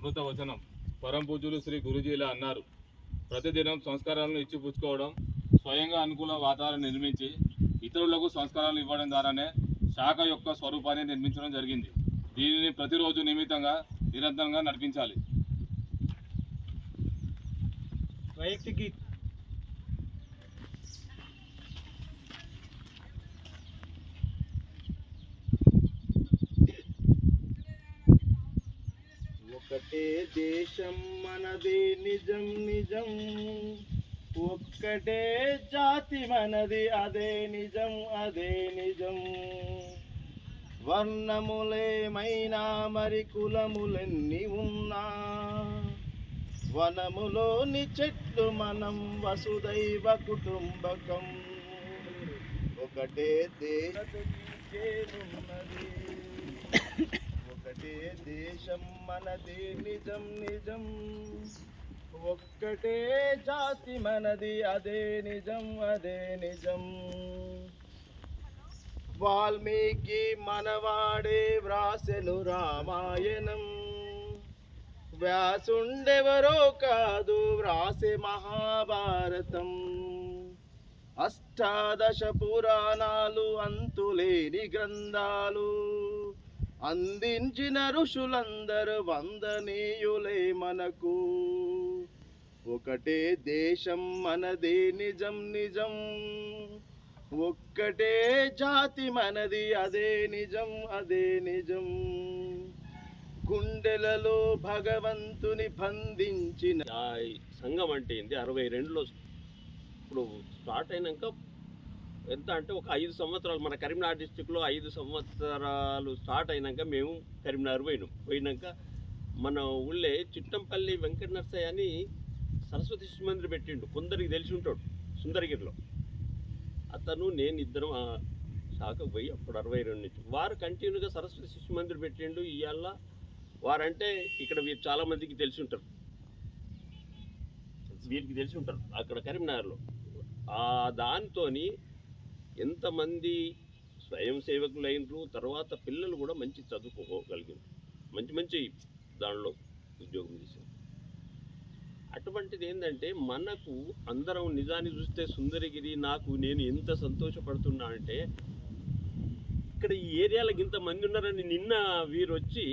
అమృత వచనం పరం పూజ్యులు శ్రీ గురూజీలా అన్నారు. ప్రతిదినం సంస్కారాలను ఇచ్చిపుచ్చుకోవడం, స్వయంగా అనుకూల వాతావరణం నిర్మించి ఇతరులకు సంస్కారాలు ఇవ్వడం ద్వారానే శాఖ యొక్క స్వరూపాన్ని నిర్మించడం జరిగింది. దీనిని ప్రతిరోజు నిరంతరంగా నడిపించాలి. వైయక్తికి ఒకటే దేశం మనది నిజం నిజం, ఒక్కటే జాతి మనది అదే నిజం అదే నిజం. వర్ణములేమైనా మరి కులములెన్ని ఉన్నా, వనములోని చెట్లు మనం వసుదైవ కుటుంబకం. ఒకటే దేశమున్నది, ఒకటే దేశం మనది నిజం నిజం, ఒక్కటే జాతి మనది అదే నిజం అదే నిజం. వాల్మీకి మనవాడే వ్రాసెను రామాయణం, వ్యాసుండెవరో కాదు వ్రాసే మహాభారతం. అష్టాదశ పురాణాలు అంతులేని గ్రంథాలు అందించిన ఋషులందరూ వందనీయులే మనకు. ఒకటే దేశం మనది నిజం నిజం, ఒక్కటే జాతి మనది అదే నిజం అదే నిజం. గుండెలలో భగవంతుని బంధించిన సంఘం అంటే ఏంది 62లో ఇప్పుడు స్టార్ట్ అయినాక ఎంత అంటే ఒక 5 సంవత్సరాలు మన కరీంనగర్ డిస్టిక్లో 5 సంవత్సరాలు స్టార్ట్ అయినాక మేము కరీంనగర్ పోయినాక మన ఊళ్ళే చిట్టంపల్లి వెంకట నరసయ్య అని సరస్వతి శిశు మందిర్ పెట్టిండు. కొందరికి తెలిసి ఉంటాడు సుందరగిరిలో. అతను నేను ఇద్దరం ఆ శాఖకు పోయి అప్పుడు 62 నుంచి వారు కంటిన్యూగా సరస్వతి శిశు మందిర్ పెట్టిండు. ఇవాళ వారంటే ఇక్కడ చాలామందికి తెలిసి ఉంటారు, వీరికి తెలిసి ఉంటారు అక్కడ కరీంనగర్లో. దాంతో ఎంతమంది స్వయం సేవకులు అయినరు, తర్వాత పిల్లలు కూడా మంచి చదువుకోగలిగారు, మంచి దానిలో ఉద్యోగం చేశారు. అటువంటిది ఏంటంటే మనకు అందరం నిజాన్ని చూస్తే సుందరగిరి నేను ఎంత సంతోషపడుతున్నా అంటే ఇక్కడ ఈ ఏరియాలకు ఇంతమంది ఉన్నారని నిన్న వీరు వచ్చి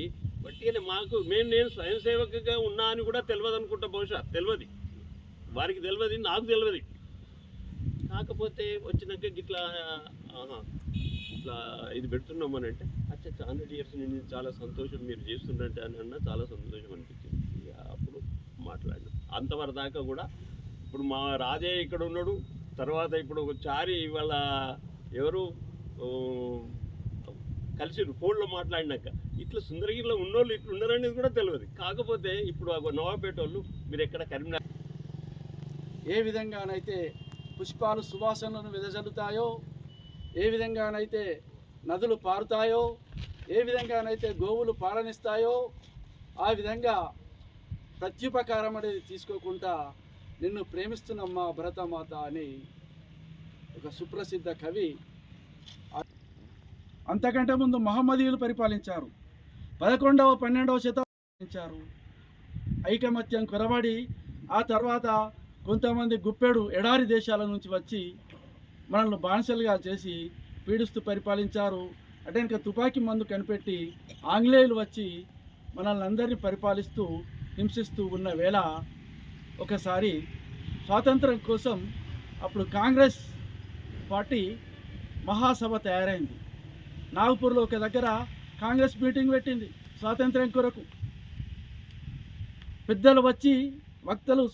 బట్టిగానే నేను స్వయం సేవకుగా ఉన్నా అని కూడా తెలియదు అనుకుంటా, బహుశా తెలియదు వారికి, తెలియదు నాకు తెలియదు. కాకపోతే వచ్చినాక ఇట్లా ఇది పెడుతున్నామని అంటే అచ్చా 100 ఇయర్స్ నేను చాలా సంతోషం మీరు చేస్తుంటే అని అన్న చాలా సంతోషం అనిపించింది. అప్పుడు మాట్లాడినాం. అంతవరకు దాకా కూడా ఇప్పుడు మా రాజే ఇక్కడ ఉన్నాడు, తర్వాత ఇప్పుడు చారి ఇవాళ ఎవరు కలిసి ఫోన్లో మాట్లాడినాక ఇట్లా సుందరగిరిలో ఉన్నోళ్ళు ఇట్లా ఉన్నారనేది కూడా తెలియదు. కాకపోతే ఇప్పుడు నవాబేట వాళ్ళు మీరు ఎక్కడ కరీంనగర్ ఏ విధంగానైతే పుష్పాలు సువాసనలను వెదజల్లుతాయో, ఏ విధంగానైతే నదులు పారుతాయో, ఏ విధంగానైతే గోవులు పాలనిస్తాయో, ఆ విధంగా ప్రత్యుపకారం అనేది తీసుకోకుండా నిన్ను ప్రేమిస్తున్నమ్మా భరతమాత అని ఒక సుప్రసిద్ధ కవి. అంతకంటే ముందు మహమ్మదీయులు పరిపాలించారు. 11వ 12వ శతాబ్దం ఐకమత్యం కొరబడి ఆ తర్వాత కొంతమంది గుప్పెడు ఎడారి దేశాల నుంచి వచ్చి మనల్ని బానిసలుగా చేసి పీడిస్తూ పరిపాలించారు. అంటే ఇంకా తుపాకీ మందు కనిపెట్టి ఆంగ్లేయులు వచ్చి మనల్ని అందరినీ పరిపాలిస్తూ హింసిస్తూ ఉన్న వేళ ఒకసారి స్వాతంత్రం కోసం అప్పుడు కాంగ్రెస్ పార్టీ మహాసభ తయారైంది. నాగపూర్లో ఒక దగ్గర కాంగ్రెస్ మీటింగ్ పెట్టింది స్వాతంత్రం కొరకు. పెద్దలు వచ్చి వక్తలు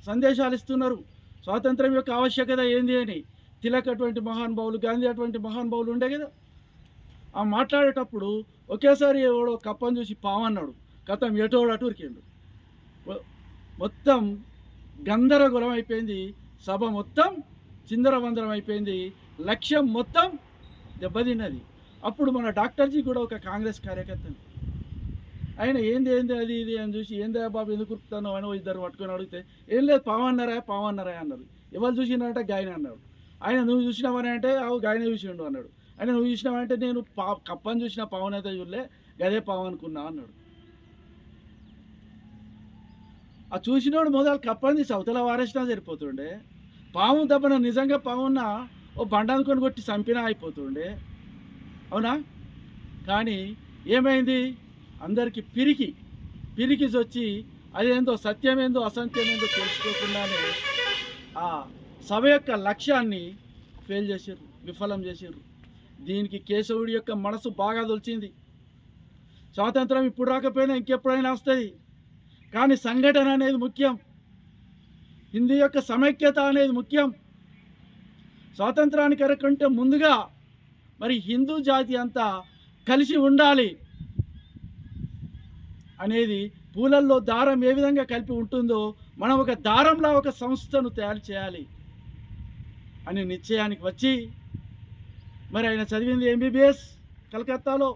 సందేశాలు ఇస్తున్నారు స్వాతంత్రం యొక్క ఆవశ్యకత ఏంది అని. తిలక్ అటువంటి మహానుభావులు, గాంధీ అటువంటి మహానుభావులు ఉండే కదా. ఆ మాట్లాడేటప్పుడు ఒకేసారి ఎవడో కప్పని చూసి పావన్నాడు, కథం ఎటోడు అటూరికిండు. మొత్తం గందరగోళం అయిపోయింది, సభ మొత్తం చిందరవందరం అయిపోయింది, లక్ష్యం మొత్తం దెబ్బతిన్నది. అప్పుడు మన డాక్టర్జీ కూడా ఒక కాంగ్రెస్ కార్యకర్తని, ఆయన ఏంది అది ఇది అని చూసి ఏందా బాబు ఎందుకు ఉరుకుతాను అని ఇద్దరు పట్టుకొని అడిగితే ఏం లేదు పావన్నారా అన్నారు. ఎవరు చూసినారంటే గాయన అన్నాడు. ఆయన నువ్వు చూసినావని అంటే గాయన చూసిండు అన్నాడు. ఆయన నువ్వు చూసినావంటే నేను కప్పని చూసిన పావన్ అయితే చూడలే, గదే పావు అనుకున్నా అన్నాడు. ఆ చూసినోడు మొదలు కప్పని అవతల వారేసినా సరిపోతుండే. పాము దెబ్బన నిజంగా పామున్న ఓ బండ అనుకొని కొట్టి చంపినా అయిపోతుండే, అవునా? కానీ ఏమైంది, అందరికీ పిరికి వచ్చి అదేందో సత్యమేందో అసత్యమేందో తెలుసుకోకుండానే ఆ సభ యొక్క లక్ష్యాన్ని విఫలం చేసారు. దీనికి కేశవుడి యొక్క మనసు బాగా దొలిచింది. స్వాతంత్రం ఇప్పుడు రాకపోయినా ఇంకెప్పుడైనా వస్తుంది, కానీ సంఘటన అనేది ముఖ్యం. హిందూ యొక్క సమైక్యత అనేది ముఖ్యం. స్వాతంత్రానికి కంటే ముందుగా మరి హిందూ జాతి అంతా కలిసి ఉండాలి అనేది, పూలల్లో దారం ఏ విధంగా కలిపి ఉంటుందో మనం ఒక దారంలా ఒక సంస్థను తయారు చేయాలి అనే నిశ్చయానికి వచ్చి, మరి ఆయన చదివింది MBBS కలకత్తాలో.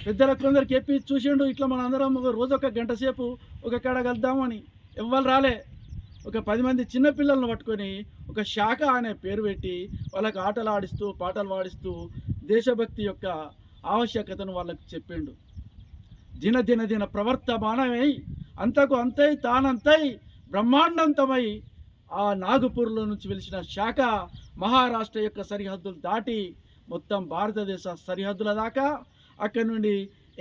పెద్దలకు కొందరికి చెప్పి చూసిండు, ఇట్లా మన అందరం రోజు ఒక గంట సేపు ఒక కాడ కలుద్దామని. ఎవ్వరు రాలే. ఒక 10 మంది చిన్నపిల్లలను పట్టుకొని ఒక శాఖ అనే పేరు పెట్టి వాళ్ళకి ఆటలు ఆడిస్తూ పాటలు పాడిస్తూ దేశభక్తి యొక్క ఆవశ్యకతను వాళ్ళకి చెప్పిండు. దిన ప్రవర్తమానమై అంతకు అంతై తానంతై బ్రహ్మాండంతమై ఆ నాగపూర్లో నుంచి వెలిసిన శాఖ మహారాష్ట్ర యొక్క సరిహద్దులు దాటి మొత్తం భారతదేశ సరిహద్దుల దాకా, అక్కడి నుండి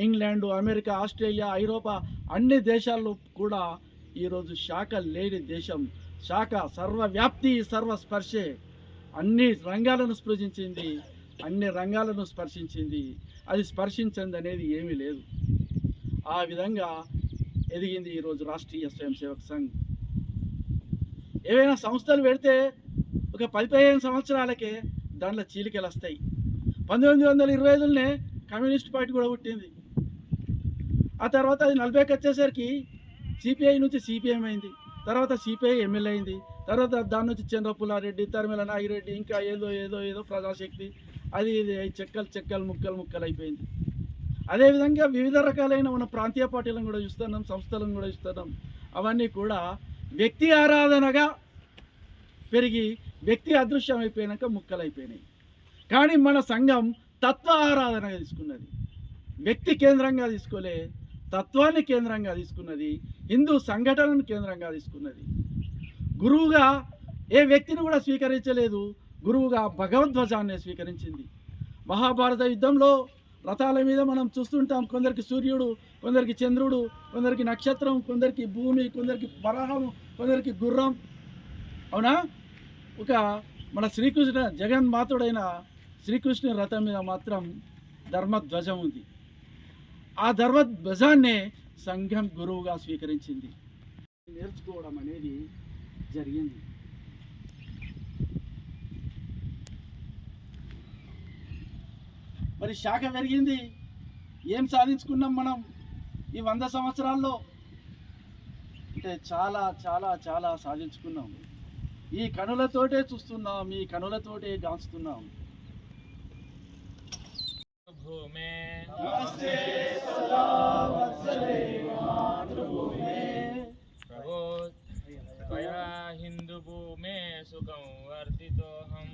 ఇంగ్లాండు, అమెరికా, ఆస్ట్రేలియా, ఐరోపా అన్ని దేశాల్లో కూడా ఈరోజు శాఖ లేని దేశం. శాఖ సర్వవ్యాప్తి సర్వస్పర్శే, అన్ని రంగాలను స్పర్శించింది. అది స్పర్శించింది అనేది ఏమీ లేదు. ఆ విధంగా ఎదిగింది ఈరోజు రాష్ట్రీయ స్వయం సేవక్ సంఘ్. ఏవైనా సంస్థలు పెడితే ఒక 10-15 సంవత్సరాలకే దాంట్లో చీలికలు వస్తాయి. 1925లోనే కమ్యూనిస్ట్ పార్టీ కూడా పుట్టింది. ఆ తర్వాత అది 40కి వచ్చేసరికి సిపిఐ నుంచి సిపిఎం అయింది, తర్వాత సిపిఐ ఎమ్మెల్యే అయింది, తర్వాత దాని నుంచి చంద్రపుల్లారెడ్డి, తరిమెల నాగిరెడ్డి, ఇంకా ఏదో ప్రజాశక్తి, అది చెక్కలు ముక్కలు అయిపోయింది. అదేవిధంగా వివిధ రకాలైన మన ప్రాంతీయ పార్టీలను కూడా చూస్తున్నాం, సంస్థలను కూడా చూస్తున్నాం. అవన్నీ కూడా వ్యక్తి ఆరాధనగా పెరిగి వ్యక్తి అదృశ్యం అయిపోయాక ముక్కలైపోయినాయి. కానీ మన సంఘం తత్వ ఆరాధనగా తీసుకున్నది, వ్యక్తి కేంద్రంగా తీసుకోలే, తత్వాన్ని కేంద్రంగా తీసుకున్నది, హిందూ సంఘటనను కేంద్రంగా తీసుకున్నది. గురువుగా ఏ వ్యక్తిని కూడా స్వీకరించలేదు, గురువుగా భగవద్ధ్వజాన్ని స్వీకరించింది. మహాభారత యుద్ధంలో రథాల మీద మనం చూస్తుంటాం, కొందరికి సూర్యుడు, కొందరికి చంద్రుడు, కొందరికి నక్షత్రం, కొందరికి భూమి, కొందరికి వరాహం, కొందరికి గుర్రం, అవునా? ఒక మన శ్రీకృష్ణ జగన్మాతుడైన శ్రీకృష్ణుని రథం మీద మాత్రం ధర్మధ్వజం ఉంది. ఆ ధర్మధ్వజాన్నే సంఘం గురువుగా స్వీకరించింది. నేర్చుకోవడం అనేది జరిగింది. మరి శాఖ పెరిగింది. ఏం సాధించుకున్నాం మనం ఈ 100 సంవత్సరాల్లో అంటే చాలా చాలా చాలా సాధించుకున్నాం. ఈ కనులతోటే చూస్తున్నాం, ఈ కనులతోటే గాంచుతున్నాం. భూమే నమస్తే సదా వత్సలే మాతృభూమే ప్రభో త్వయా హిందూ భూమే సుఖం వర్ధితోహం,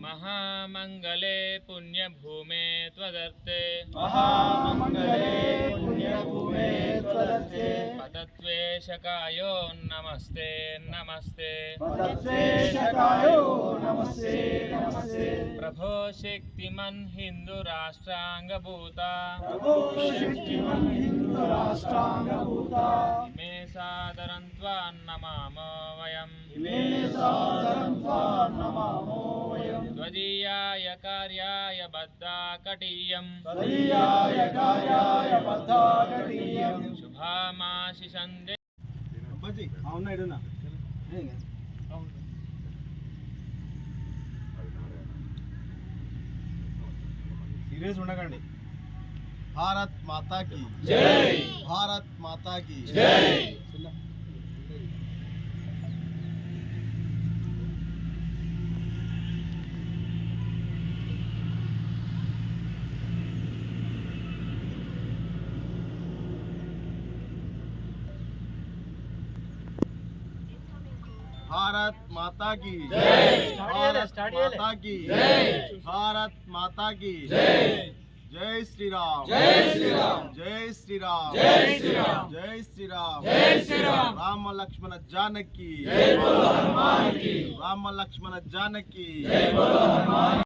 మహామంగళే పుణ్యభూమే త్వదర్తే, పదత్వేషకాయో నమస్తే ప్రభో శక్తిమన్ హిందూ రాష్ట్రాంగభూత, ఇమే సాదరం త్వాం నమామో వయం, త్వదీయాయ కార్యాయ బద్ధాకటీయం, శుభామాశిషందే. సీరియస్ ఉండకండి. భారత్ మాతా కీ జై, భారత్ మాతా కీ జై. भारत माता की जय, भारत माता की जय, भारत माता की जय. జై శ్రీరామ్ జై శ్రీరామ్ జై శ్రీరామ్ జై శ్రీరామ్ జై శ్రీరామ్ జై శ్రీరామ్ రామ లక్ష్మణ జానకి జై బోలో హనుమాన్ కి రామ లక్ష్మణ జానకి జై బోలో హనుమాన్